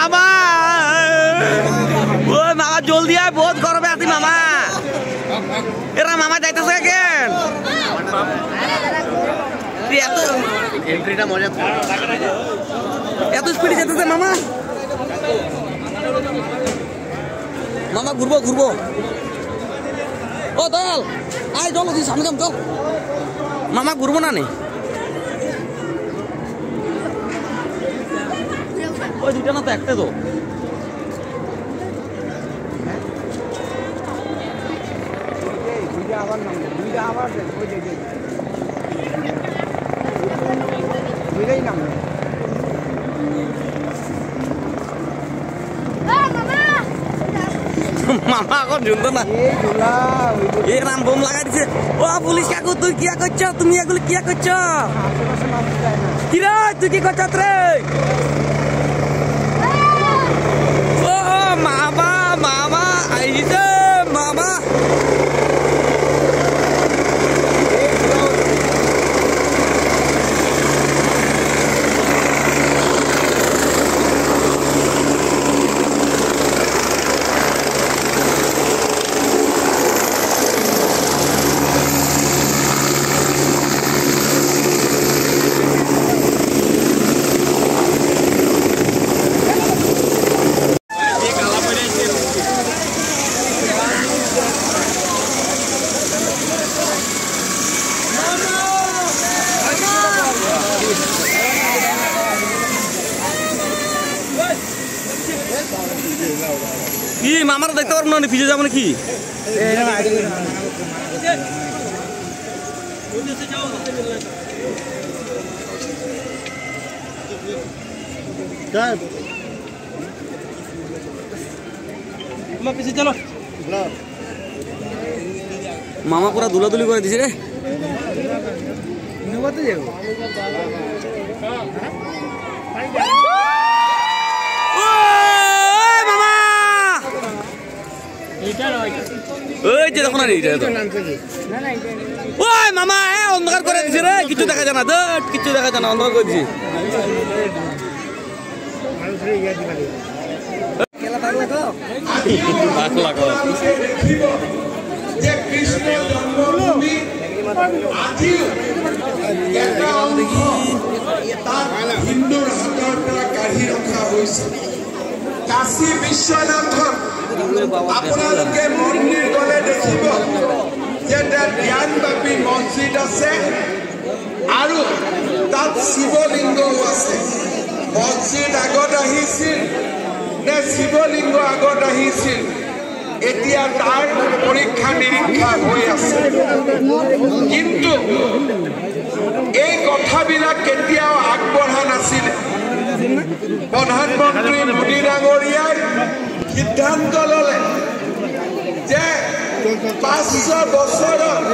मामा ओ मामा जल्दी आए बहुत गरम है मामा एरा मामा যাইতাছে কেন এত এন্ট্রিটা মজা এত স্পিডে যেতেছে মামা মামা ঘুরবো ঘুরবো ও দল আয় চল তুই সামনে যাম চল মামা ঘুরবো না নে ওই দুইটা না তো একটা তো দুইটা আবার দুইটাই নাম মামা এখন ঝুলতো না এই রাম বোম লাগাই দিছে ও পুলিশ কাকু তুই কি করছো তুমি এগুলো কি করছো কি রে তুই কি করছ রে ও মামা মামা আইছে মামা কি মামারা দেখতে পারবো না ভিজে যাবো নাকি চলো মামা পুরা দুলাদুলি করে দিছে রে ওই যে দেখো না ওই মামা অন্ধকার করে দিছে রে কিছু দেখা যায় না কিছু দেখা যায় না অন্ধকার করে দিছে হিন্দুৰ হাতৰ পৰা কাঢ়ি ৰখা হৈছে কাশী বিশ্বনাথত আপোনালোকে মন্দিৰ গলে দেখিব যে জ্ঞানব্যাপী মছজিদ আছে আৰু তাত শিৱলিংগও আছে মছজিদ আগত আহিছিল নে শিৱলিংগ আগত আহিছিল এতিয়া তাৰ পৰীক্ষা নিৰীক্ষা হৈ আছে কিন্তু এই কথাবিলাক কেতিয়াও আগবঢ়া নাছিল প্ৰধানমন্ত্ৰী মোদী ডাঙৰীয়াই সিদ্ধান্ত ললে যে 500 বছৰত